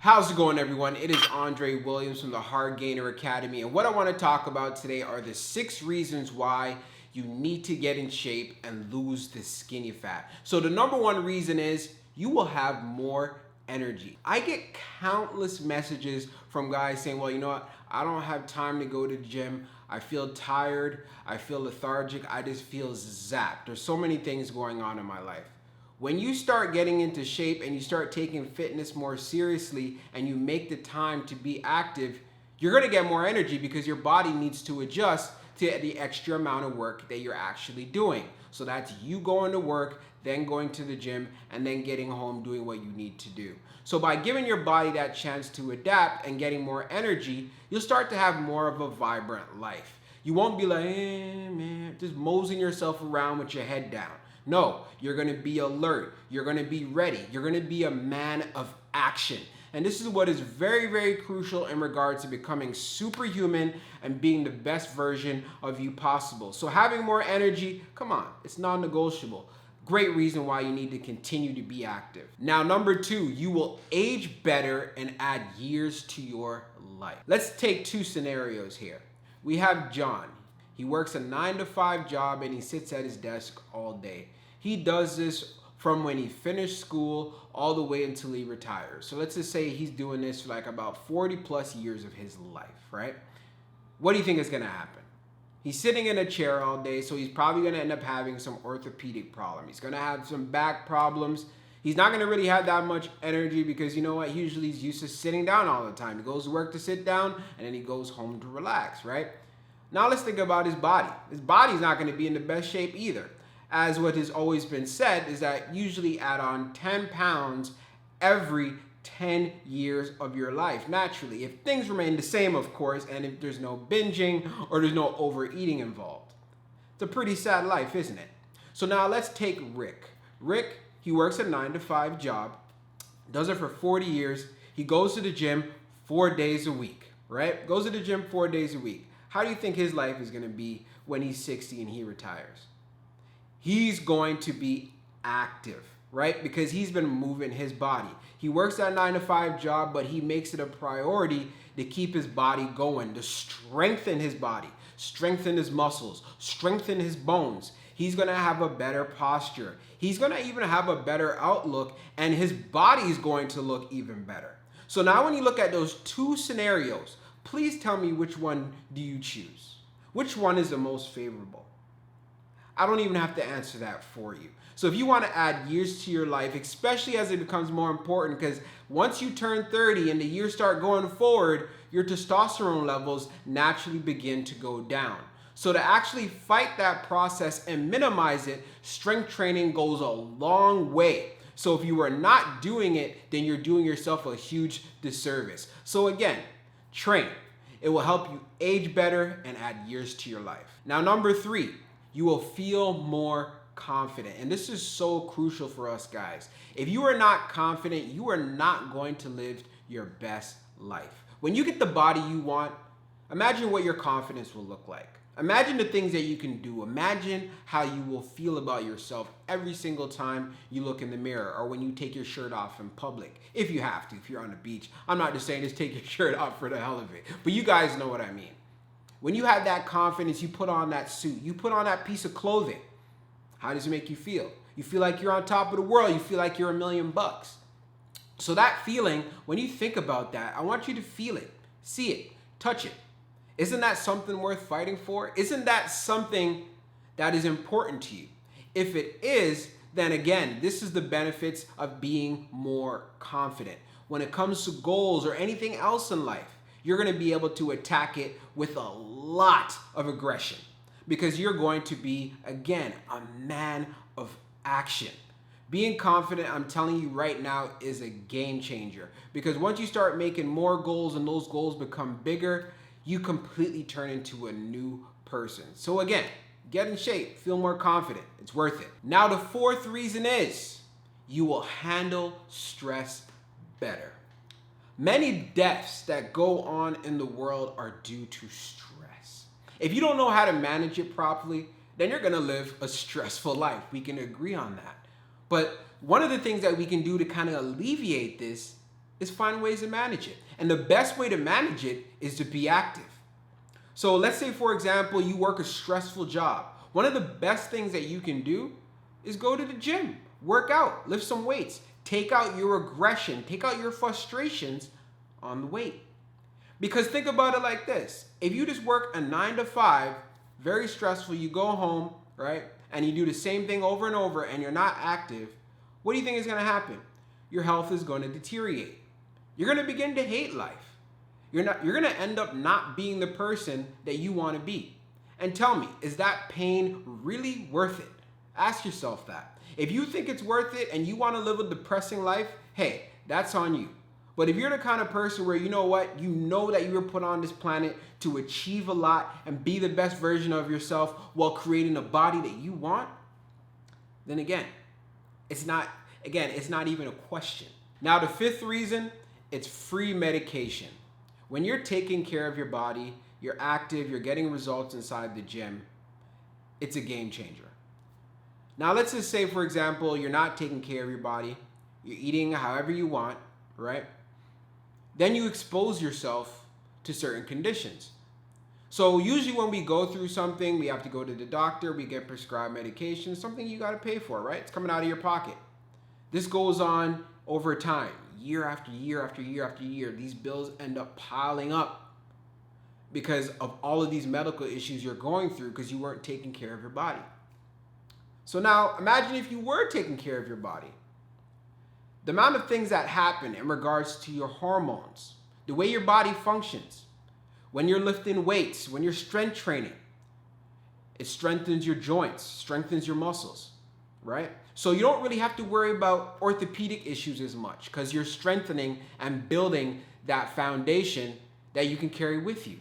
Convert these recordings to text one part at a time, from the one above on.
How's it going, everyone? It is Andre Williams from the Hard Gainer Academy, and what I want to talk about today are the 6 reasons why you need to get in shape and lose the skinny fat. So the number one reason is you will have more energy. I get countless messages from guys saying, well, you know what? I don't have time to go to the gym. I feel tired. I feel lethargic. I just feel zapped. There's so many things going on in my life. When you start getting into shape and you start taking fitness more seriously and you make the time to be active, you're gonna get more energy because your body needs to adjust to the extra amount of work that you're actually doing. So that's you going to work, then going to the gym, and then getting home doing what you need to do. So by giving your body that chance to adapt and getting more energy, you'll start to have more of a vibrant life. You won't be like, man, just moseying yourself around with your head down. No, you're gonna be alert. You're gonna be ready. You're gonna be a man of action. And this is what is very, very crucial in regards to becoming superhuman and being the best version of you possible. So having more energy, come on, it's non-negotiable. Great reason why you need to continue to be active. Now, number 2, you will age better and add years to your life. Let's take 2 scenarios here. We have John. He works a 9-to-5 job and he sits at his desk all day. He does this from when he finished school all the way until he retires. So let's just say he's doing this for like about 40 plus years of his life, right? What do you think is gonna happen? He's sitting in a chair all day, so he's probably gonna end up having some orthopedic problem. He's gonna have some back problems. He's not gonna really have that much energy because you know what? Usually he's used to sitting down all the time. He goes to work to sit down and then he goes home to relax, right? Now let's think about his body. His body's not going to be in the best shape either. As what has always been said is that usually add on 10 pounds every 10 years of your life, naturally. If things remain the same, of course, and if there's no binging or there's no overeating involved. It's a pretty sad life, isn't it? So now let's take Rick. Rick, he works a 9-to-5 job, does it for 40 years. He goes to the gym 4 days a week, right? Goes to the gym 4 days a week. How do you think his life is going to be when he's 60 and he retires? He's going to be active, right? Because he's been moving his body. He works that 9-to-5 job, but he makes it a priority to keep his body going, to strengthen his body, strengthen his muscles, strengthen his bones. He's going to have a better posture. He's going to even have a better outlook, and his body is going to look even better. So now when you look at those 2 scenarios, please tell me, which one do you choose? Which one is the most favorable? I don't even have to answer that for you. So if you want to add years to your life, especially as it becomes more important, because once you turn 30 and the years start going forward, your testosterone levels naturally begin to go down. So to actually fight that process and minimize it, strength training goes a long way. So if you are not doing it, then you're doing yourself a huge disservice. So again, train. It will help you age better and add years to your life. Now, number 3, you will feel more confident. And this is so crucial for us guys. If you are not confident, you are not going to live your best life. When you get the body you want, imagine what your confidence will look like. Imagine the things that you can do. Imagine how you will feel about yourself every single time you look in the mirror or when you take your shirt off in public. If you have to, if you're on the beach. I'm not just saying just take your shirt off for the hell of it, but you guys know what I mean. When you have that confidence, you put on that suit, you put on that piece of clothing. How does it make you feel? You feel like you're on top of the world. You feel like you're $1,000,000. So that feeling, when you think about that, I want you to feel it, see it, touch it. Isn't that something worth fighting for? Isn't that something that is important to you? If it is, then again, this is the benefits of being more confident. When it comes to goals or anything else in life, you're going to be able to attack it with a lot of aggression because you're going to be, again, a man of action. Being confident, I'm telling you right now, is a game changer because once you start making more goals and those goals become bigger, you completely turn into a new person. So again, get in shape, feel more confident. It's worth it. Now the 4th reason is you will handle stress better. Many deaths that go on in the world are due to stress. If you don't know how to manage it properly, then you're gonna live a stressful life. We can agree on that. But one of the things that we can do to kind of alleviate this is find ways to manage it. And the best way to manage it is to be active. So let's say, for example, you work a stressful job. One of the best things that you can do is go to the gym, work out, lift some weights, take out your aggression, take out your frustrations on the weight. Because think about it like this. If you just work a 9 to 5, very stressful, you go home, right? And you do the same thing over and over and you're not active, what do you think is going to happen? Your health is going to deteriorate. You're going to begin to hate life. You're going to end up not being the person that you want to be. And tell me, is that pain really worth it? Ask yourself that. If you think it's worth it and you want to live a depressing life, hey, that's on you. But if you're the kind of person where you know what, you know that you were put on this planet to achieve a lot and be the best version of yourself while creating a body that you want, then again, it's not even a question. Now, the fifth reason, it's free medication. When you're taking care of your body, you're active, you're getting results inside the gym, it's a game changer. Now, let's just say, for example, you're not taking care of your body, you're eating however you want, right? Then you expose yourself to certain conditions. So usually when we go through something, we have to go to the doctor, we get prescribed medication, something you got to pay for, right? It's coming out of your pocket. This goes on over time, year after year after year after year. These bills end up piling up because of all of these medical issues you're going through because you weren't taking care of your body. So now imagine if you were taking care of your body. The amount of things that happen in regards to your hormones, the way your body functions, when you're lifting weights, when you're strength training, it strengthens your joints, strengthens your muscles, right? So you don't really have to worry about orthopedic issues as much because you're strengthening and building that foundation that you can carry with you.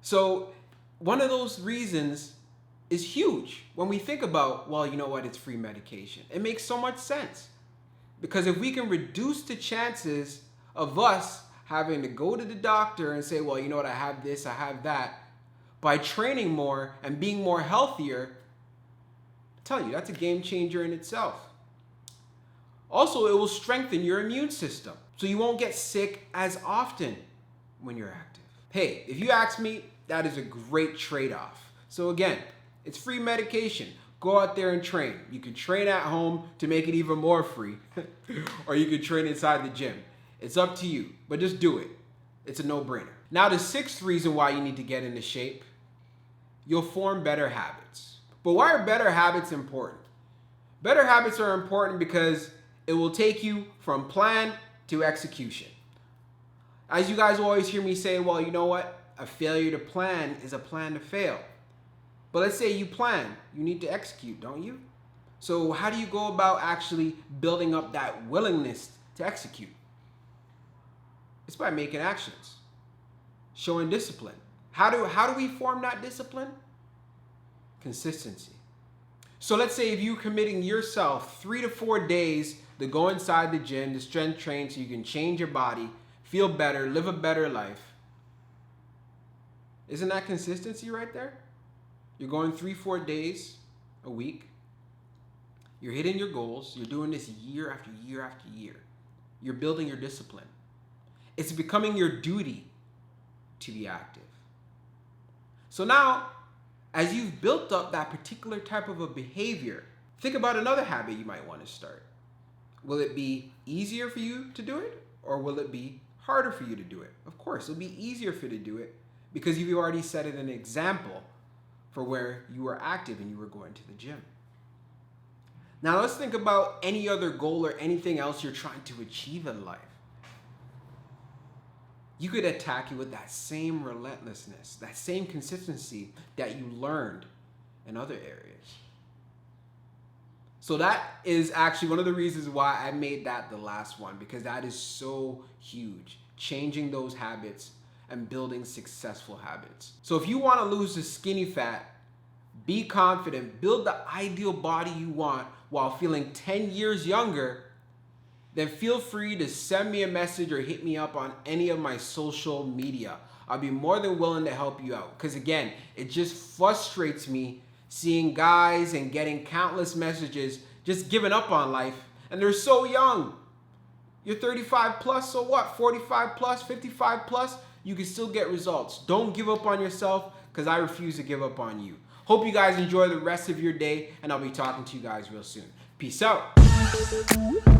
So one of those reasons is huge when we think about, well, you know what, it's free medication. It makes so much sense. Because if we can reduce the chances of us having to go to the doctor and say, well, you know what, I have this, I have that, by training more and being more healthier, I tell you, that's a game changer in itself. Also, it will strengthen your immune system, so you won't get sick as often when you're active. Hey, if you ask me, that is a great trade-off. So again, it's free medication. Go out there and train. You can train at home to make it even more free, or you can train inside the gym. It's up to you, but just do it. It's a no-brainer. Now, the sixth reason why you need to get into shape, you'll form better habits. But why are better habits important? Better habits are important because it will take you from plan to execution. As you guys always hear me say, well, you know what? A failure to plan is a plan to fail. But let's say you plan, you need to execute, don't you? So how do you go about actually building up that willingness to execute? It's by making actions, showing discipline. How do we form that discipline? Consistency. So let's say if you're committing yourself 3 to 4 days to go inside the gym, to strength train so you can change your body, feel better, live a better life. Isn't that consistency right there? You're going 3-4 days a week. You're hitting your goals. You're doing this year after year after year. You're building your discipline. It's becoming your duty to be active. So now, as you've built up that particular type of a behavior, think about another habit you might want to start. Will it be easier for you to do it, or will it be harder for you to do it? Of course, it'll be easier for you to do it because you've already set it an example for where you were active and you were going to the gym. Now let's think about any other goal or anything else you're trying to achieve in life. You could attack it with that same relentlessness, that same consistency that you learned in other areas. So that is actually one of the reasons why I made that the last one, because that is so huge. Changing those habits and building successful habits. So if you want to lose the skinny fat, be confident, build the ideal body you want while feeling 10 years younger, then feel free to send me a message or hit me up on any of my social media. I'll be more than willing to help you out. Because again, it just frustrates me seeing guys and getting countless messages just giving up on life, and they're so young. You're 35 plus, so what? 45 plus, 55 plus, you can still get results. Don't give up on yourself, because I refuse to give up on you. Hope you guys enjoy the rest of your day, and I'll be talking to you guys real soon. Peace out.